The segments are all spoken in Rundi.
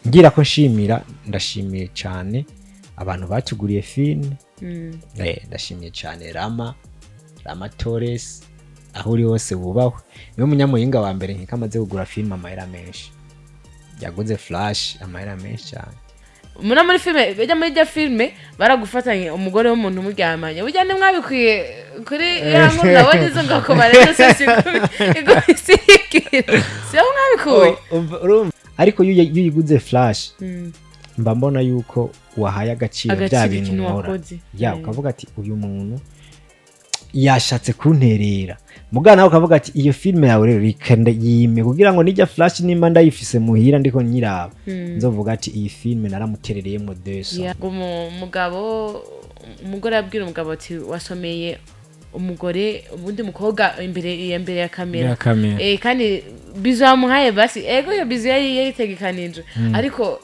ngira ko nshimira ndashimiye cyane abantu batuguriye film ndashimiye cyane Rama Torres aho uri hose wubahwe niwe munyamuhinga wa mbere nkikamaze kugura film amahera menshi yaguze flash amahera menshi cyane muri filme bajya muri ya filme baragufatanye umugore w'umuntu umuryamanye burya ni mwabikwiye kuri yango nabone izo ngako bareze sesi igomisigira siyo mwabikuye ariko iyo yiguze flash mba mbona yuko wahaye agaciro bya bintu nkora ya ukavuga ati uyu muntu yashatse kunterera mugana ukavuga ati iyo filme yawe rero ikanda yime kugira ngo nijya flash nimba ndayifise muhira ndiko nyiraba nzovuga ati iyi filme naramuterereyemo deso umugore abwira umugabo ati wasomeye umugore ubundi mukobwa imbere ya kamera kandi bizu yamuhaye basi ego iyo bizu yaritegekanije ariko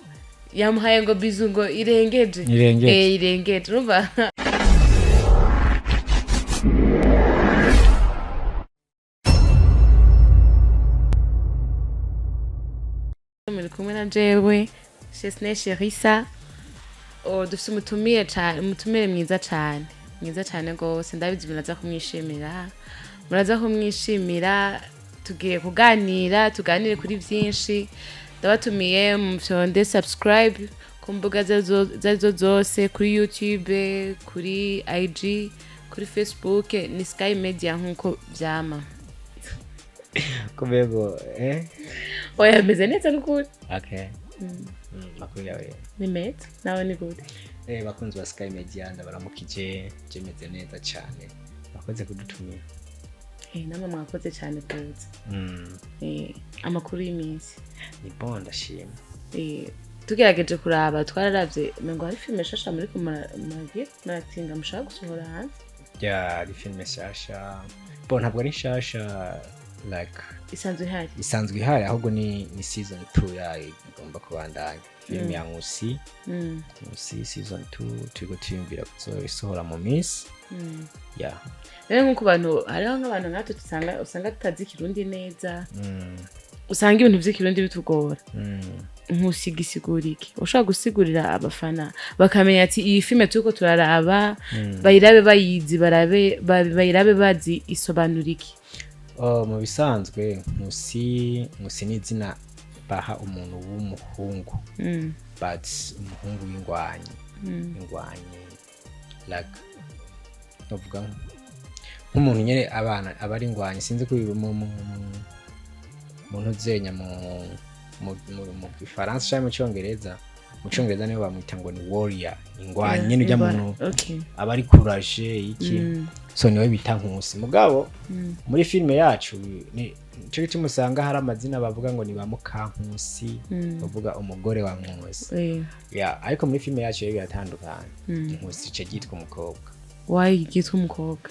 yamuhaye ngo bizu ngo irengeje urumva muri kumwe na jewe Chesney Cherissa dufite umutumire mwiza cyane gose ndabizi binaza kumwishimira tugiye tuganire kuri byinshi ndabatumiye mufyonde subscribe ku mbuga zazo zose kuri YouTube kuri IG kuri Facebook ni Sky Media nkuko vyama kubego oya meze neza n'ukuri okay makuru yawe ni mete nawe ni gute bakunzi ba Sky Media ndabaramukije meze neza cyane bakoze kudutumira nama mwakoze cyane kuza amakuru y'iminsi ni bon ndashima tugerageje kuraba twararavye ngo hari filme shasha muri muratinda mushaka gusohora hanze ari filme shasha bon ntabwo ari shasha like isanzwe ihari ahubwo ni season 2 yayo igomba kubandanya film ya Nkusi season 2 turiko tuyumvira kuzosohora mu minsi rero nkuko abantu hariho nk'abantu nkatwe usanga tutazi Kirundi neza usanga ibintu vy'ikirundi bitugora Nkusi gisigura iki ushaka gusigurira abafana bakamenya ati iyi filme turiko turaraba bayirabe bayizi bayirabe bazi isobanura iki mu bisanzwe Nkusi ni izina baha umuntu w'umuhungu but umuhungu w'ingwanyi like novuga nk'umuntu nyene abana abari ingwanyi sinzi ko umuntu zenya mu Gifaransa cyangwa mu Cyongereza niyo bamwita ngo ni warrior ingwanyi nyene ujya muntu abari courage iki so niwe bita Nkusi mugabo muri filme yacu ni cyo kimusanga hari amazina bavuga ngo ni ba Mukankusi bavuga umugore wa Nkusi ariko muri filme yacu yego yatandukanye Nkusi cyo gitwa umukobwa gitwa umukobwa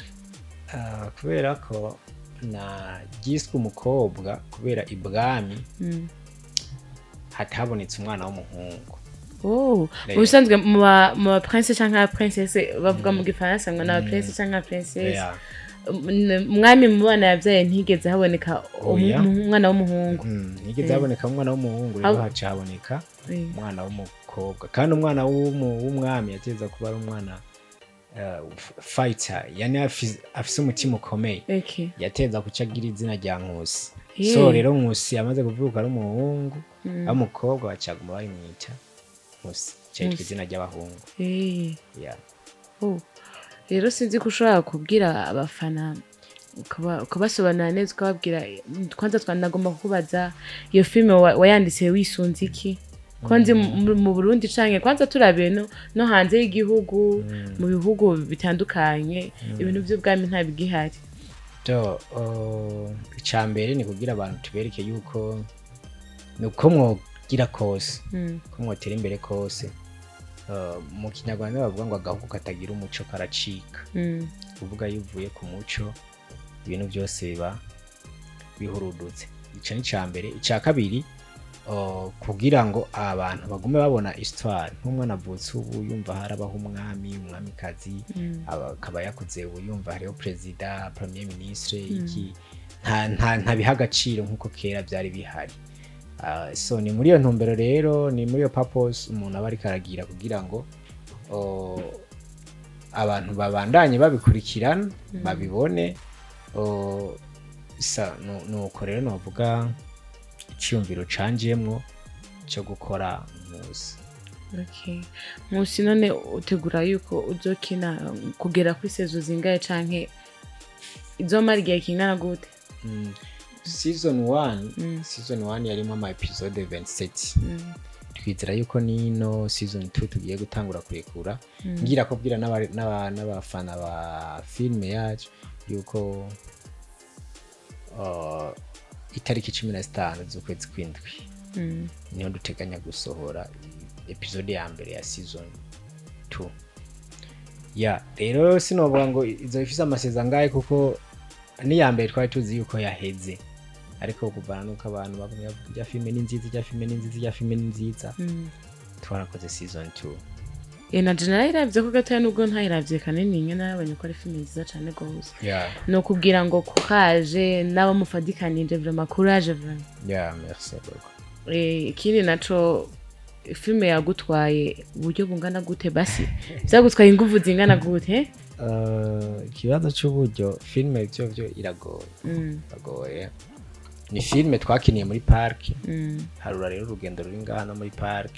kubera ko na giswe umukobwa kubera ibwami hatabonetse umwana w'umuhungu ubusanzwe mu prince cyangwa princesse bavuga mu Gifaransa ngo na prince cyangwa princesse umwami mu bana yabyaye ntigeze haboneka umwana w'umuhungu ntigeze haboneka umwana w'umuhungu rero haca haboneka umwana w'umukobwa kandi umwana w'umwami yateza kuba ari umwana fighter yani afise umutima ukomeye yateza kucagira izina rya Nkusi so rero Nkusi yamaze kuvuka ari umuhungu umukobwa bacaguma bari mwita Nkusi cyitwa izina ry'abahungu rero sinzi ko ushobora kubwira abafana ukabasobanurira neza ukababwira kwanza twanagomba kukubaza iyo filme wayanditse wisunze iki kwanza mu Burundi canke kwanza turabiye no hanze y'igihugu mu bihugu bitandukanye ibintu by'ubwami nta bigihari icambere ni kugira abantu tubereke yuko nuko mwogira kose ko mwotera imbere kose mu Kinyarwanda bavuga ngo agahugu katagira umuco karacika kuvuga yuvuye ku muco ibintu byose biba bihurudutse ico ni cambere ica kabiri kugira ngo abantu bagume babona histoire nk'umwana avutse ubu yumva harabaho umwamikazi akaba yakuze ubu yumva hariho president premier ministre iki nta biha agaciro nk'uko kera byari bihari so ni muri iyo ntumbero rero, ni muri iyo purpose umuntu aba ariko aragira kugira ngo abantu babandanye babikurikirana babibone. Nuko rero navuga icyumviro canjemwo cyo gukora Nkusi. Okay. Nkusi none utegura yuko uzokina kugera kuri sezo zingahe canke izomara igihe kingana gute? Season 1 yarimo ama episode 27. Twizera yuko nino season 2 tugiye gutangura kurekura. Ngira ko bwira n'abafana ba filme yacu yuko itariki 15 z'ukwezi kw'indwi niho duteganya gusohora episode ya mbere ya season 2. Rero sinovuga ngo izo ifise amaseza ngaye kuko ni ya mbere twari tuzi yuko yaheze, ariko kuvana nuko abantu bagumya kujya filme ni nziza twarakoze season 2. Na general iravye ko gatoya nubwo ntayiravye kanini nyene nabonye ko ari filme nziza cyane gose. No kubwira ngo courage nabo mufadikanije vraiment courage vraiment. Merci beaucoup. Ikindi naco filme yagutwaye uburyo bungana gute basi? Byagutwaye ingufu zingana gute? Ikibazo cy'uburyo filme byo iragoye. Ni filme twakiniye muri park. Harura rero urugendo ruri ngana muri park.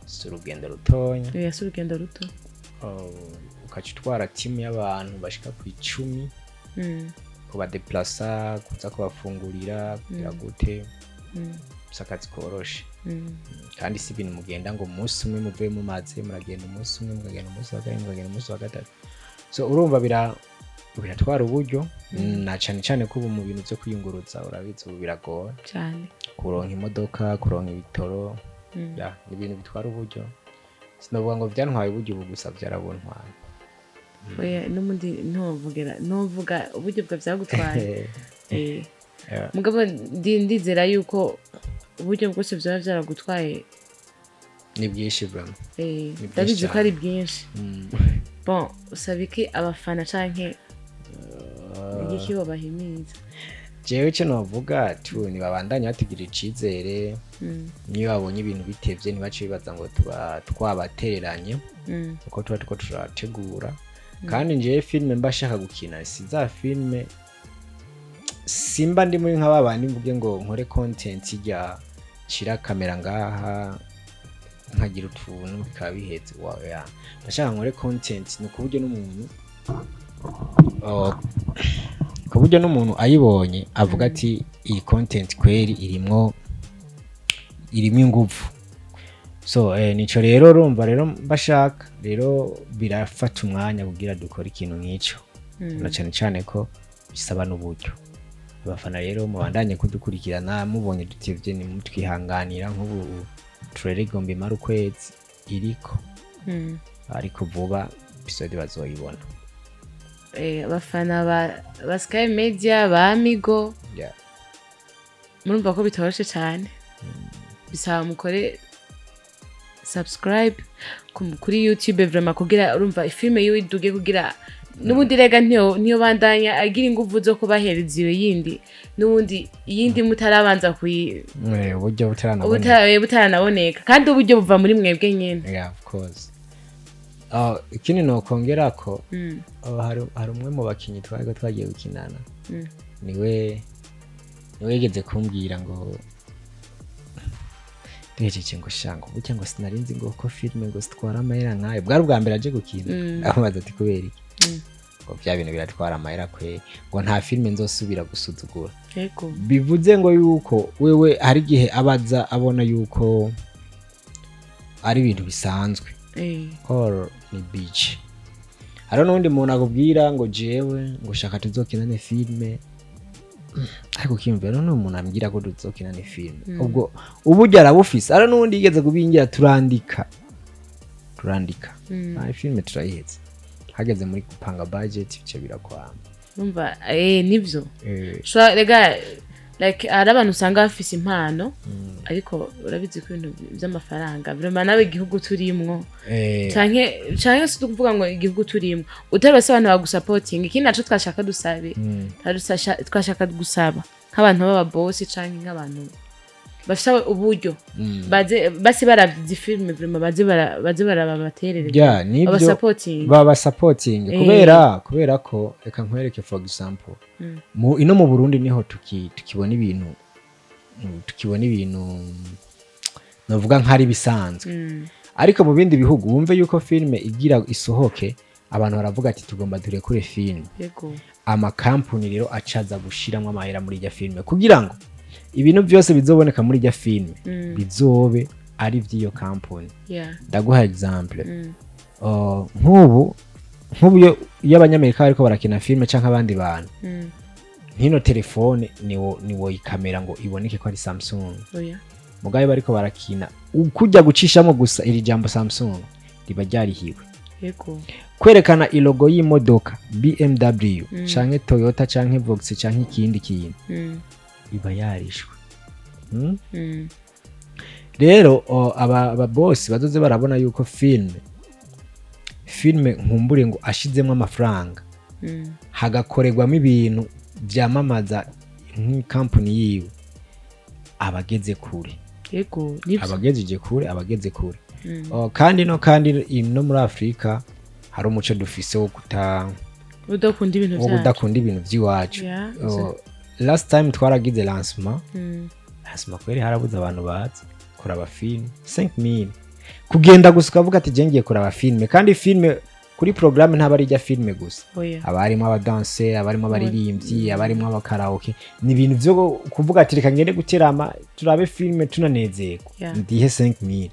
Si urugendo rutonya. Si urugendo ruto. Ukacitwara timu y'abantu bashika ku 10. Kuba deplacer, kuza kubafungurira, kugira gute. Sakazi koroshe. Kandi si ibintu mugenda ngo umunsi umwe muvuye mu mazi muragenda umunsi umwe mugagenda umunsi wa kabiri mugagenda umunsi wa gatatu. So urumva biratwara uburyo na cyane ko ubu mu bintu byo kwiyunguruza urabizi ubu biragora cyane kuronka imodoka, kuronka ibitoro. Ni ibintu bitwara uburyo. Sinavuga ngo byantwaye uburyo ubu gusa byarabuntwaye. N'umundi ntuvuga uburyo bwa byagutwaye. Mugabo ndizera yuko uburyo bwose byaba byaragutwaye ni bwinshi vraiment. Ndabizi ko ari bwinshi. Bon, usabiki abafana canke igiki babahimiza? Jewe cyo novuga tu ni babandanya batigira icizere. Niyo babonye ibintu bitevye ntibace bibaza ngo twabatereranye uko tuba turategura. Kandi nje filme mbashaka gukina siza filme simba ndi muri nk'ababandi mvuge ngo nkore content ijya shira kamera ngaha nkagira utuntu bikaba bihetse wawe ndashaka nkore content ni kuburyo n'umuntu ayibonye avuga ati iyi content kweri irimo ingufu. So nico rero urumva rero mbashaka rero birafata umwanya kugira dukora ikintu nk'icyo. Na cyane ko bisaba n'uburyo. Abafana rero mubandanye kudukurikirana mubonye dutivye ni mutwihanganira nk'ubu trailer igomba imara ukwezi iriko. Ariko vuba episode bazoyibona. Abafana ba Sky Media ba Amigo murumva ko bitoroshe cyane. Bisaba mukore subscribe kuri YouTube vraiment kugira urumva filme yiwe iduge kugira nubundi rega niyo bandanya agira ingufu zo kubahereza iyo yindi nubundi yindi mutarabanza uburyo butaranaboneka kandi uburyo buva muri mwebwe nyene. Of course. Ikindi no kongera ko hari umwe mu bakinyi twagiye gukinana. Niwe yigeze kumbwira ngo Dejeje ngo shango burya ngo sinarinzi ngo ko filme ngo sitwara amahera nkayo bwari ubwa mbere aje gukina. Amubaza ati kubera iki? Ngo bya bintu biratwara amahera kwe ngo nta filme nzosubira gusuzugura. Bivuze ngo yuko wewe hari gihe abaza abona yuko ari ibintu bisanzwe. Or ni beach. Hari n'undi muntu akubwira ngo jewe ngo shaka tuzokinane filme. Ariko kimve none umuntu ambwira ko tuzokinane filme. Ubwo uburyo arabufise. Ari n'undi yigeze kubingira turandika. Filme turayihetse. Hageze muri gupanga budget bice birakwama. Numva nivyo. Shwa rega like arabantu usanga bafise impano ariko urabizi ko ibintu by'amafaranga vraiment nawe igihugu turimwo canke si tukuvuga ngo igihugu turimwo utarose abantu bagusupporting ikindi naco twashaka dusabe twashaka gusaba nk'abantu baba boss canke nk'abantu bafite uburyo basi baravye filme vraiment baze barabaterere baba supporting kubera ko reka nkwereke for example ino mu Burundi niho tukibona ibintu novuga nk'ari bisanzwe ariko mu bindi bihugu wumve yuko filme igira isohoke abantu baravuga ati tugomba turekure filme amakampuni rero acaza gushiramwo amahera muri irya filme kugira ngo ibintu byose bizoboneka muri irya filme bizobe ari vy'iyo kampuni. Ndaguha example nk'ubu iyo abanyamerika bariko barakina filme canke abandi bantu nkino telefone niwo ikamera ngo iboneke ko ari Samsung mugabe bariko barakina kujya gucishamo gusa iri jambo Samsung riba ryarihiwe kwerekana ilogo y'imodoka BMW canke Toyota canke Volkswagen canke ikindi kintu iba yarishwe. Rero aba boss bazoze barabona yuko filme nkumbure ngo ashizemo amafaranga hagakorerwamo ibintu byamamaza nk'ikampuni yiwe abageze kure abageze kure kandi no muri Afrika hari umuco dufise wo udakunda ibintu by'iwacu. Last time twaragize lancement kweri harabuze abantu bazi kuraba filme 5000 kugenda gusa ukavuga ati je ngiye kuraba filme kandi filme kuri programme ntaba ari ijya filme gusa abarimo abadanse abarimo abaririmbyi abarimo abakaraoke ni ibintu byo kuvuga ati reka ngende guterama turabe filme tunanezeko ndihe 5000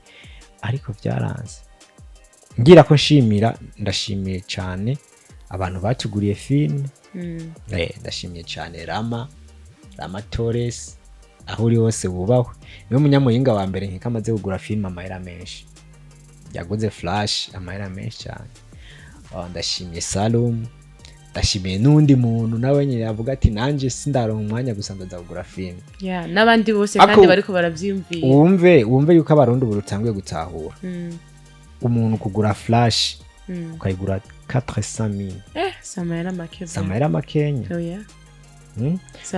ariko byaranze ngira ko ndashimiye cyane abantu batuguriye filme ndashimiye cyane Rama Torres aho uri hose bubahwe niwe munyamuyinga wa mbere nkamaze kugura filme amahera menshi yaguze Flash amahera menshi cyane. Ndashimiye Salum ndashimiye n'undi muntu nawe nyine yavuga ati nanje sindaronka umwanya gusa ndazagura filme n'abandi bose kandi bariko baravyimvira wumve yuko abarundi burutangiye gutahura umuntu kugura Flash ukayigura 400,000 samahera makenya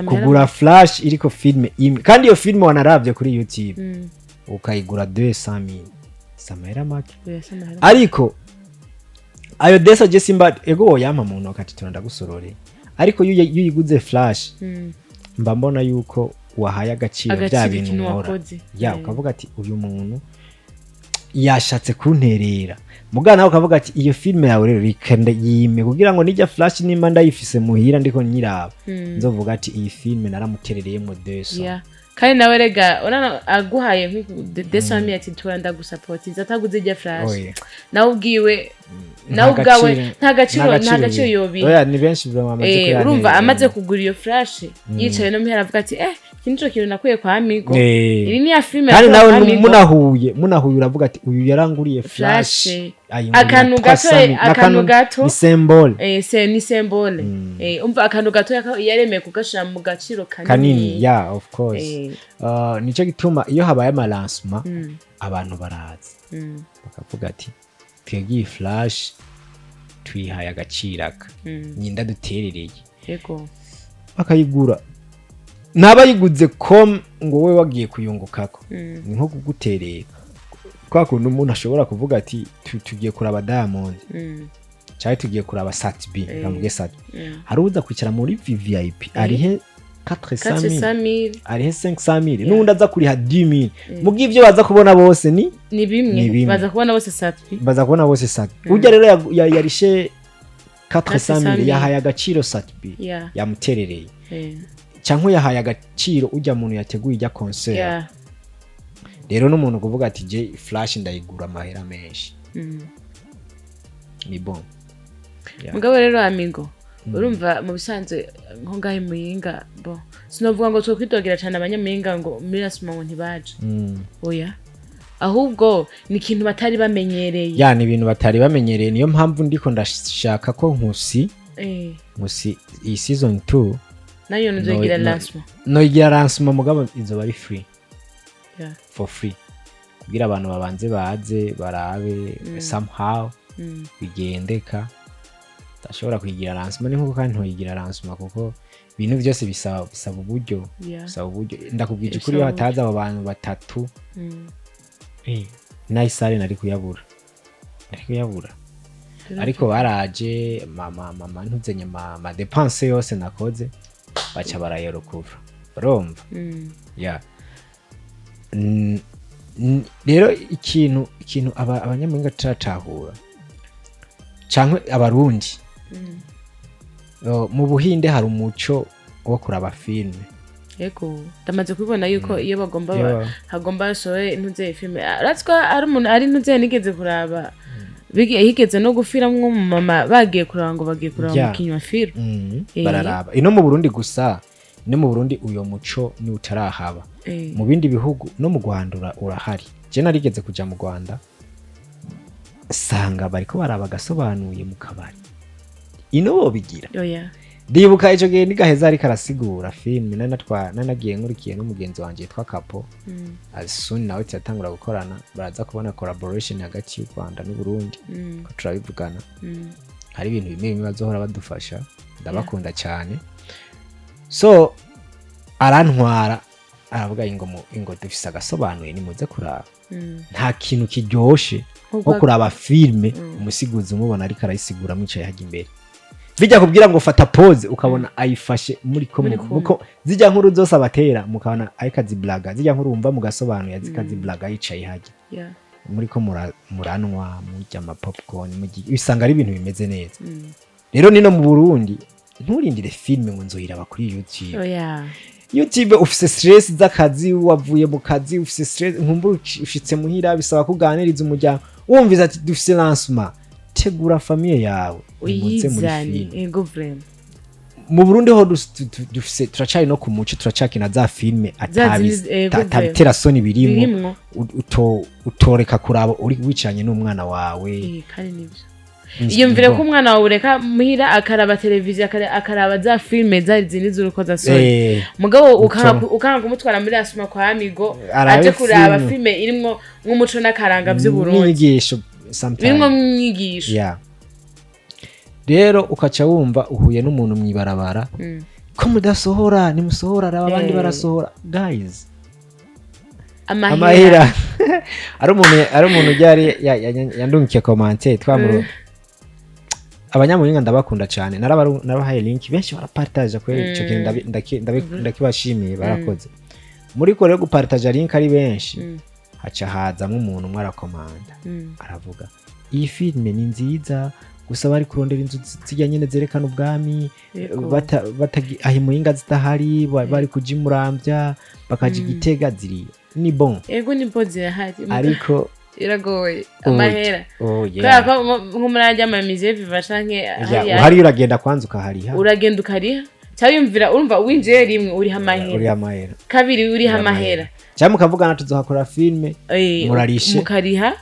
kugura Flash iriko filme imwe kandi iyo filme wanaravye kuri YouTube ukayigura 200,000 samahera make ariko ayo desa je simba ego yampa muntu akati tonda gusorore ariko yuyiguze Flash mba mbona yuko wahaye agaciro bya bintu nkora ukavuga ati uyu muntu yashatse kunterera mugana ukavuga ati iyo filme yawe rero rikanda yime kugira ngo nijya Flash nimba ndayifise muhira ndiko nyiraba nzovuga ati iyi filme naramuterereyemo desa kandi nawe rega urana aguhaye nk'idesami ati turanda gusupport ataguze ijya Flash nawe ubwiwe nta gaciro yobi ni benshi bamaze urumva amaze kugura iyo Flash yicaye no muhera avuga ati kincho kintu nakuye kwa Amigo iri ni ya filme kandi nawe munahuye uravuga ati uyu yaranguriye Flash akantu gato ni symbol ni symbol umva akantu gato yaremeye kugashira mu gaciro kanini of course nico gituma iyo habaye amalancement abantu baraza bakavuga ati twegi Flash twihaye agaciraka nyinda duterereye bakayigura nabayiguze ngo we wagiye kuyungukako ni nko kuguterera kwa kuntu umuntu ashobora kuvuga ati tugiye kuraba Diamond cyari tugiye kuraba Satbi ngamwe Satbi haruza kwicara muri VIP arihe 400,000 arihe 500,000 n'undi aza kuriha 10,000 mugiye ibyo baza kubona bose ni bimwe baza kubona bose Satbi ujya rero yarishe 400,000 yahaye agaciro Satbi yamuterereye cyangwa yahaye agaciro ujya muntu yateguye ijya concert rero n'umuntu kuvuga ati je Flash ndayigura amahera menshi ni bon mugabo rero Amigo urumva mu bisanzwe nko ngahe muyinga sinovuga ngo twokwitogera cyane abanyamuyinga ngo mirasuma ngo ntibaje ahubwo ni ikintu batari bamenyereye ni ibintu batari bamenyereye niyo mpamvu ndiko ndashaka ko Nkusi iyi season 2 nayo nzogira lancement nogira lancement mugabo izoba ari free for free kugira abantu babanze baze barabe somehow bigendeka tashobora kuyigira lancement nkuko kandi ntoyigira lancement kuko ibintu byose bisaba uburyo ndakubwije kuri iyo hataza abo bantu batatu nayisare nari kuyabura ariko baraje mama ntuzenye ma dépense yose nakoze baca barayorokura urumva rero ikintu abanyamwinga turacahura cyangwa abarundi mu Buhinde hari umuco wo kuraba filme yego ndamaze kubibona yuko iyo hagomba basohoye ntuze filme aratswa ari umuntu ari ntuze nigeze kuraba higeze no gufiramwo mama bagiye kuraba ngo bagiye kuraba mu kinywa filme bararaba ino mu Burundi gusa no mu Burundi uyo muco ni utarahaba mu bindi bihugu no mu Rwanda urahari je narigeze kuja mu Rwanda sanga bariko barabagasobanuye mu kabari ino bobigira ndibuka ico gihe nigaheza ariko arasigura filme nanagiye nkurikiye n'umugenzi wanje yitwa Kapo asuni nawe cyatangura gukorana baraza kubona collaboration hagati y'u Rwanda n'u Burundi ko turabivugana hari ibintu bimwe bazohora badufasha ndabakunda cyane so arantwara aravuga ingo dufise agasobanuye nimuze kuraba nta kintu kiryoshe nko kuraba filme umusiguzi umubona ariko arayisigura mwicaye haje imbere bijya kubwira ngo fata pause ukabona ayifashe muri ko zijya nkuru zose abatera mukabona ayikazi blaga zijya nkuru umva mugasobanuye zikazi blaga yicaye haje muri ko muranwa mujya ama popcorn bisanga ari ibintu bimeze neza rero nino mu Burundi nturindire filme ngo nzoyiraba kuri YouTube YouTube ufise stress z'akazi wavuye mu kazi ufise stress nkumbura ushitse muhira bisaba kuganiriza umuryango wumviza ati dufise lancement tegura famille yawe uyize muri filme mu Burundi ho dufise turacari no ku muco turacakina za filme atabitera soni birimo utoreka kuraba uri wicanye n'umwana wawe kandi nibyo iyo mvire ko umwana wawe ureka muhira akaraba televiziyo akaraba za filme zari z'urukoza soni mugabo ukanga kumutwara muri asuma kwa amigo aje kuraba filme irimwo nk'umuco n'akaranga by'u Burundi n'inyigisho birimo mwigisho rero ukaca wumva uhuye n'umuntu mwibarabara ko mudasohora nimusohora araba abandi barasohora guys amahera ari umuntu ujyari yandungiye commentaire twamuru abanyamuhinga ndabakunda cyane narabahaye link benshi barapartage kuri ico kintu ndakibashimiye barakoze muri ko rero gupartage link ari benshi haca hazamwe umuntu umwe arakomanda aravuga iyi filme ni nziza gusa bari kurondera inzu zijya nyene zerekana ubwami ahimuhinga zitahari bari kujimurambya bakaje Gitega ziri ni bon ego ni bon zirahari ariko iragoye amahera kubera nk'umurajya amamize viva canke uhari uragenda kwanza ukahariha cyangwa yumvira urumva winjiye rimwe uriha amahera kabiri uriha amahera cyangwa mukavugana tuzohakora filme murarishe mukariha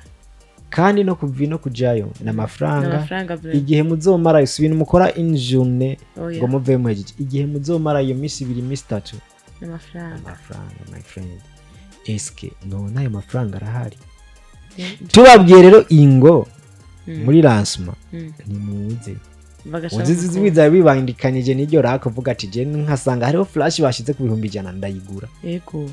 kandi no kujayo n'amafaranga igihe muzomara isubira mukora injune ngo muve mu hejeje igihe muzomara iyo misi 2 misi 3 amafaranga my friend eske nayo mafaranga arahari tubabwiye rero ingo muri lancement ni muze uzizibiza bibandikanije n'iryo rakavuga ati je nkasanga hariho flash bashize ku 100 ndayigura yego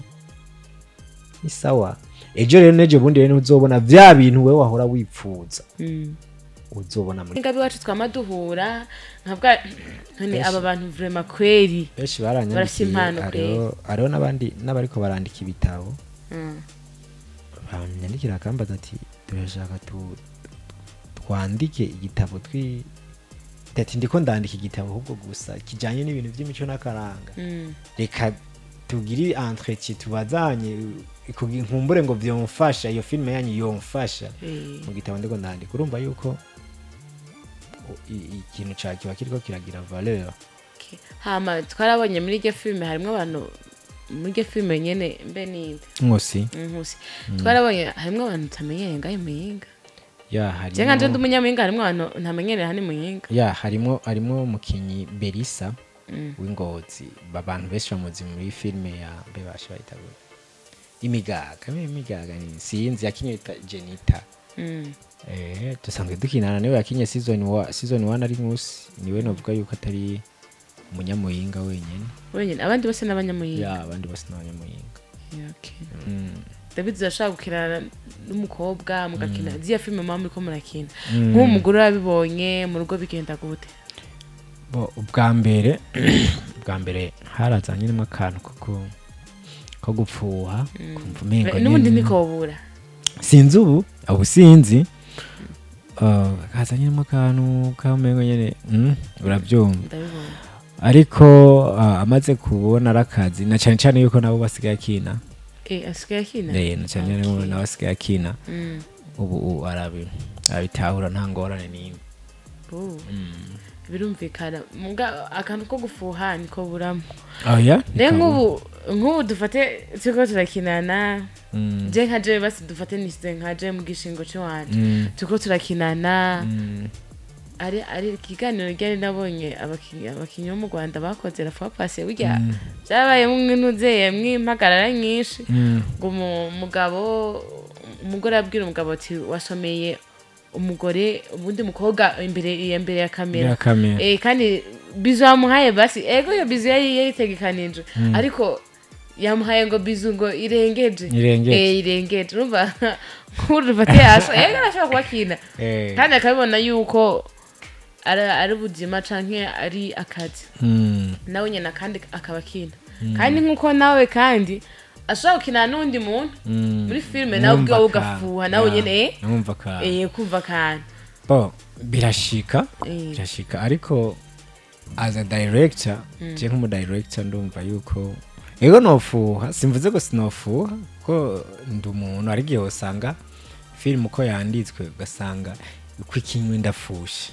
ni sawa ejo rero nejo bundi rero uzobona vya bintu wewe wahora wipfuza uzobona muri ngabi wacu twamaduhura nkavuga none aba bantu vraiment kweri beshi baranyandikiye ariho nabandi nabariko barandika ibitabo banyandikira akambaza ati turashaka twandike igitabo ati ndiko ndandika igitabo ahubwo gusa kijanye n'ibintu by'imico n'akaranga reka tugiri entretien tubazanye nkumbure ngo vyomfasha iyo filme yanyu yomfasha mu gitabo ndiko ndandika urumva yuko ikintu cyakiba kiriko kiragira valeur hama twarabonye muri iryo filme harimo abantu muri iryo filme nyene mbe ninde Nkusi twarabonye harimo abantu tamenyeye ngayo Muyinga harimo jenga nje ndumunyamuyinga harimo abantu ntamenyereye hani Muyinga harimo mukinyi Berisa w'Ingozi abantu benshi bamuzi muri filme ya Bebasha bayitabuye imigaga ni sinzi yakinye Jenita tusanzwe dukinana niwe yakinye season 1 ari Nkusi niwe novuga yuko atari umunyamuyinga wenyine abandi bose n'abanyamuyinga abandi bose n'abanyamuyinga okay David zashaka gukina n'umukobwa mugakina ziya filme mama muri ko murakina nk'umugore wabibonye mu rugo bigenda gute ubwa mbere harazanye n'imwe akantu ko gupfuha kumva umengo n'ubundi nikobura sinzi ubu sinzi hazanye n'imwe akantu kamengo nyene urabyumva ariko amaze kubona arakazi na cyane cyane yuko nabo basigaye akina asigaye akina na cyane cyane nabo basigaye akina ubu arabitahura nta ngorane n'imwe birumvikana akantu ko gufuha niko buramo oya nk'ubu dufate turiko turakinana je nka je basi dufate nise nka je mu gishingo cy'wanje turiko turakinana ari ikiganiro ryari nabonye abakinyi bo mu Rwanda bakoze la fois passée burya byabaye mw'intuze mwimpagarara nyinshi ngo umugore abwira umugabo ati wasomeye umugore ubundi mukobwa imbere ya kamera kandi bizu yamuhaye basi ego yo bizu yayitegekanije ariko yamuhaye ngo bizu ngo irengeje urumva kurufate yaso ego arashaka kubakina kandi akabibona yuko ari ubuzima canke ari akazi nawe nyene kandi akabakina kandi nkuko nawe kandi ashaka gukina n'undi muntu muri filme nawe ubwo ugafuha nawe nyene kumva kandi birashika ariko as a director je nk'umu director ndumva yuko ego nofuha simvuze ko sinofuha ko ndi umuntu ari gihe usanga film uko yanditswe ugasanga uko ikinywe ndafushe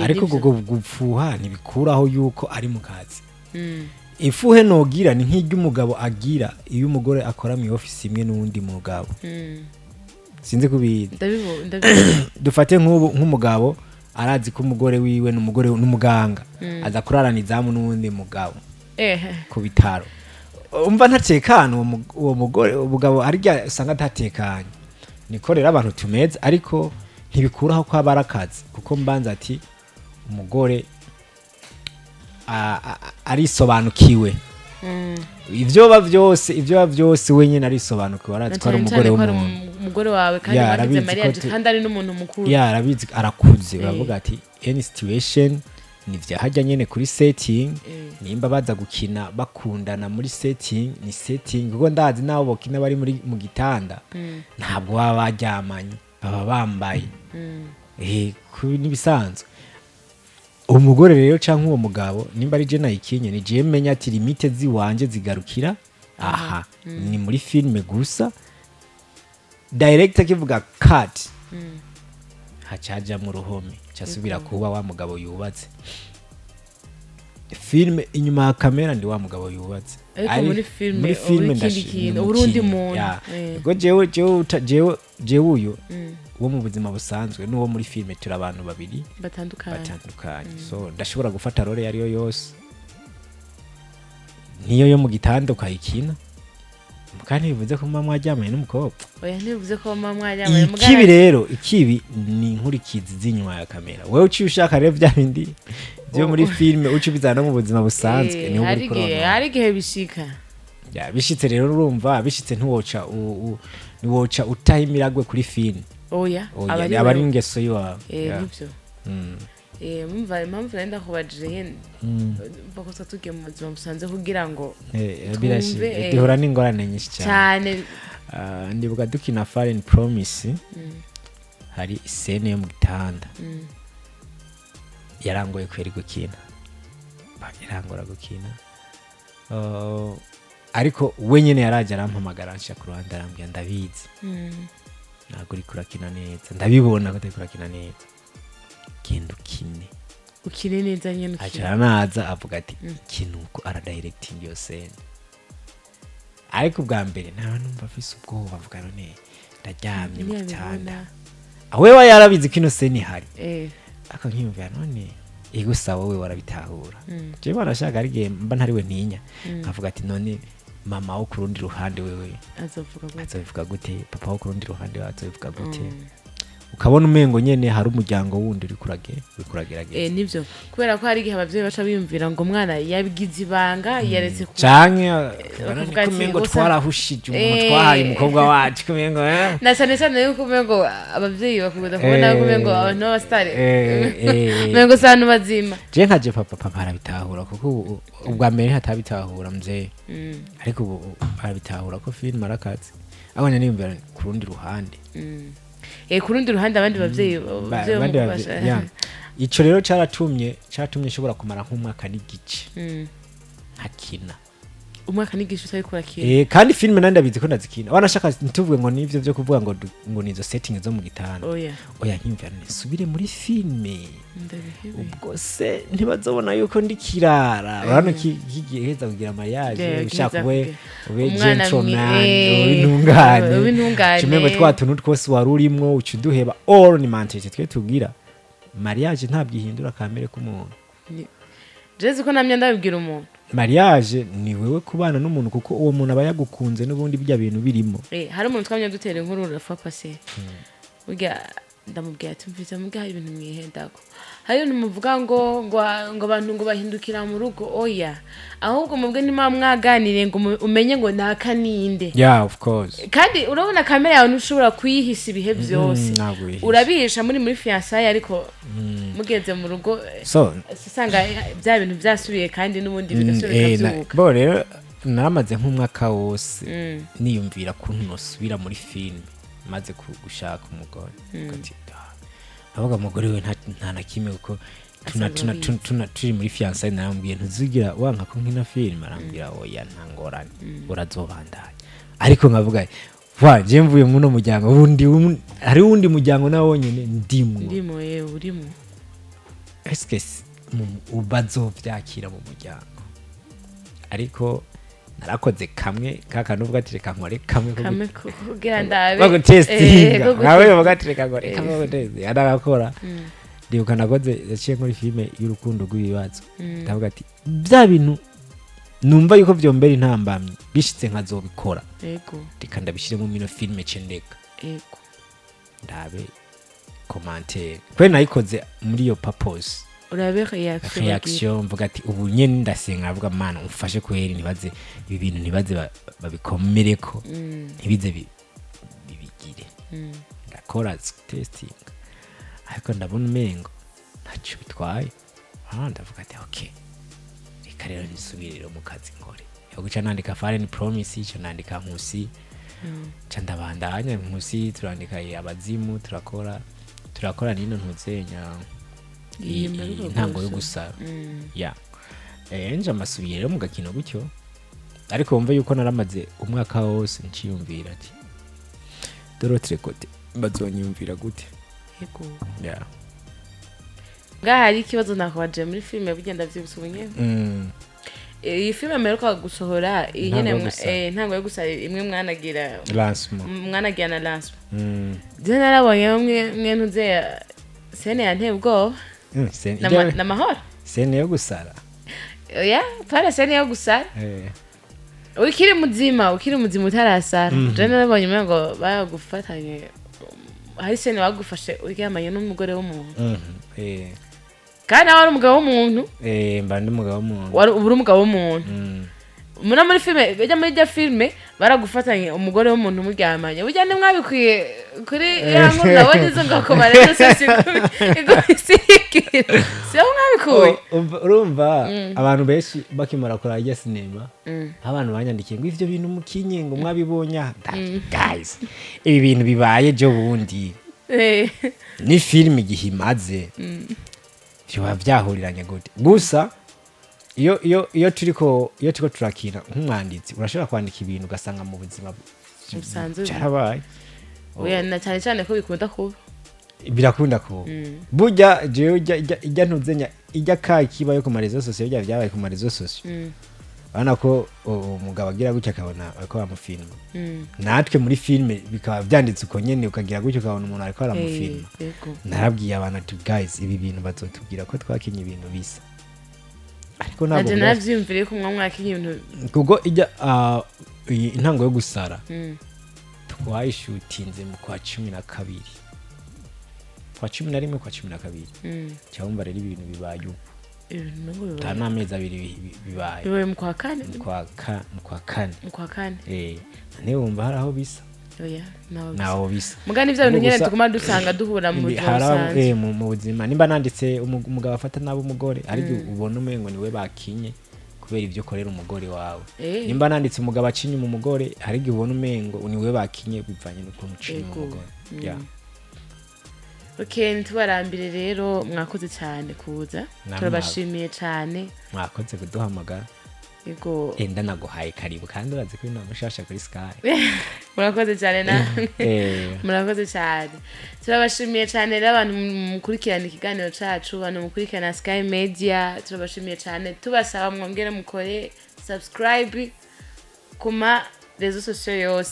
ariko gupfuha ntibikuraho yuko ari mu kazi ifuhe nogira ni nk'iry'umugabo agira iyo umugore akora mu office imwe n'undi mugabo sinzi kubira dufate nk'umugabo arazi ko umugore wiwe n'umuganga aza kurarana izamu n'undi mugabo ku bitaro umva ntatekana uwo mugore ubugabo arya usanga atatekanye niko rero abantu tumeze ariko ntibikuraho ko aba arakazi kuko mbanza ati umugore arisobanukiwe ibyo byose wenyine arisobanukiwe arazi ko ari umugore umugore wawe kandi bagize mariage kandi ari n'umuntu mukuru arabizi arakuze uravuga ati any situation ni vyahajya nyene kuri setting nimba baza gukina bakundana muri setting ni setting kuko ndazi nawo bokina bari mu gitanda ntabwo baba baryamanye baba bambaye nibisanzwe umugore rero canke uwo mugabo nimba ari je nayikinye ni je menya ati limite ziwanje zigarukira aha ni muri filme gusa director kivuga cut hacaja mu ruhome cyasubira kuba wa mugabo yubatse filme inyuma ya kamera ndi wa mugabo yubatse ariko muri filme ndashimye urundi muntu ngo jewe uyu wo mu buzima busanzwe n'uwo muri filme turi abantu babiri batandukanye so ndashobora gufata role yari yose niyo yo mu gitanda ukayikina kandi bivuze ko mama mwajyamanye n'umukobwa oya ntibivuze ko mama mwajyamanye ikibi rero ni inkurikizi z'inyuma ya kamera wewe uciye ushaka rero bya bindi byo muri filme uci bizana mu buzima busanzwe niho uri kurona hari gihe bishika bishitse rero urumva bishitse ntiwoca utahimiragwe kuri filme oya abari ingeso yiwawe nibyo mumva impamvu nenda kubajije nyene bakosa tugiye mu buzima busanzwe kugira ngo birashimye duhura n'ingorane nyinshi cyane ndibuka dukina Foreign Promise hari scene yo mu gitanda yarangoye kweri gukina yarangora gukina ariko we nyene yaraje arampamagara ansha ku ruhande arambwira ndabizi ntabwo uri kurakina neza ndabibona ko utari kurakina neza genda ukine neza nyene acara naza avuga ati ikintu uko aradirecting yo scene ariko bwa mbere nawe numva afise ubwoba avuga none ndaryamye mu gitanda wewe yarabizi ko ino scene ihari aka nkiyumvira none gusa wowe warabitahura je barashaka ari game mba ntariwe ntinya nkavuga ati none mama wo kurundi ruhande wewe azovuga gute papa wo kurundi ruhande azovuga gute ukabona umengo nyene hari umuryango wundi uri kuragerageza nivyo kubera ko hari igihe abavyeyi baca biyumvira ngo umwana yabigize ibanga yaretse ku canke kumengo twarahushije umuntu twahaye umukobwa wacu kumengo na cyane yuko umengo abavyeyi bakunda kubona ko umengo abantu b'abastari umengo sanu bazima je nkaje papa arabitahura kuko ubwa mbere hatabitahura mzee ariko ubu arabitahura ko film arakazi abone niyumvira ku rundi ruhande ku rundi ruhande abandi bavyeyi ico rero caratumye nshobora kumara nk'umwaka n'igice nkakina umwaka n'igice utari kurakina kandi filime nandi abizi ko ndazikina wanashaka ntuvuge ngo nivyo vyo kuvuga ngo nizo setting zo mu gitanda oya nkimvira nisubire muri filime ubwo se ntibazobona yuko ndi kirara urano kigiye heza kugira mariage ushaka ube gentleman ubintungane kimwe twa tuntu twose wari urimo ucuduheba ornamented twe tugira mariage ntabwo ihindura kamere k'umuntu jeze ko namye ndabibwira umuntu mariage ni wewe kubana n'umuntu kuko uwo muntu aba yagukunze n'ubundi bijya bintu birimo hari umuntu twamye dutera inkuru rafa passé burya ndamubwira ati mviza mubwira ibintu mwihendako hari ibintu muvuga ngo abantu ngo bahindukira mu rugo oya ahubwo mubwe nima mwaganire ngo umenye ngo naka ninde of course kandi urabona kamera yawe ntushobora kuyihisa ibihe byose urabihisha muri fiançailles ariko mugeze mu rugo usanga bya bintu byasubiye kandi n'ubundi bigasubira kubyuka bo rero naramaze nk'umwaka wose niyumvira kuntu nosubira muri film maze gushaka umugore avuga umugore we nta nakimwe kuko turi muri fiançailles narambwiye ntuzigira wanka ko nkina film arambwira oya ntangorane urazobandanya ariko nkavuga je mvuye muno muryango hari wundi muryango nawo wonyene ndimo urimo eske ubazovyakira mu muryango ariko narakoze kamwe kaka nuvuga ati reka nkore kamwe kugira ndabe bago testinga nawe bavuga ati reka nkore kamwe test yaragakora ndibuka nakoze yaciye muri filme y'urukundo rw'ibibazo ndavuga ati bya bintu numva yuko vyombera intambamye bishitse nkazobikora reka ndabishire mu mino filme cendeka ndabe commentaire kwe nayikoze muri iyo purpose urabe reaction mvuga ati ubu nyene ndasenga avuga mana umfashe kweri nibaze ibi bintu nibaze babikomereko ntibize bibigire ndakora testing ariko ndabona umengo ntacyo bitwaye ndavuga ati okay reka rero nisubirire mu kazi nkore yo guca nandika foreign promise cyo nandika nkusi cyo ndabandanya nkusi turandika abazimu turakora nino ntuzenya intango yo gusara nje amasubiye rero mu gakino gutyo ariko wumva yuko naramaze umwaka wose nciyumvira ati Dorothée Cote bazonyumvira gute ngaha hari ikibazo nakubaje muri filime bugenda vyibusubunye iyi filime mperuka gusohora iyi nyene ntango yo gusara imwe mwanagira na lancement je narabonye mwe ntuze sene yanteye ubwoba namahoro sene yo gusara para sene yo gusara ukiri muzima utarasara je narabonye ngo bagufatanye hari sene bagufashe uryamanye n'umugore w'umuntu kandi nawe ari umugabo w'umuntu mba ndi umugabo w'umuntu uri umugabo w'umuntu muri filime bijya muri rya filime baragufatanye umugore w'umuntu muryamanye burya ntimwabikwiye kuri ya nkuru nabonye izo ngako bareza siyo mwabikuye urumva abantu benshi bakimara kora rya sinema abantu banyandikiye ngo ivyo bintu mukinye ngo mwabibonye guys ibi bintu bibaye jo bundi ni filime gihimaze byo byahuriranye gute gusa iyo turiko turakina nk'umwanditsi urashobora kwandika ibintu ugasanga mu buzima cyarabaye na cyane ko bikunda kuba birakunda kuba burya jewe ijya ntuzenya ijya kibayo ku marezo sosiyo byabaye ku marezo sosiyo urabona ko umugabo agira gutya akabona ariko bamufilma natwe muri filime bikaba byanditse uko nyene ukagira gutya ukabona umuntu ariko aramufilma narabwiye abantu ati guys ibi bintu bazotubwira ko twakinye ibintu bisa ariko ntabwo navyumvire ko mwakinye ibintu kuko ijya intango yo gusara twayishutinze mu kwa 12 kwa 11 kwa 12 cyangwa rero ibintu bibaye ubu n'amezi abiri bibaye mu kwa kane wumva hari aho bisa naho bisa mugani bya bintu nyene tuguma dusanga duhura mu busanzwe mu buzima nimba nanditse umugabo afata nabo umugore ari ubona umengo niwe bakinye kubera ivyo korera umugore wawe nimba nanditse umugabo acinye mu mugore hari igihe ubona umengo niwe bakinye bivanye nuko mucinye mu mugore Okay, ntibarambire rero mwakoze cyane kuza turabashimiye cyane mwakoze kuduhamagara yego enda naguhaye karibu kandi urazi ko ino mushasha kuri Sky murakoze cyane na murakoze cyane turabashimiye cyane rero abantu mukurikirana ikiganiro cacu abantu mukurikirana Sky Media turabashimiye cyane tubasaba mwongere mukore subscribe kuma rezo sociaux yose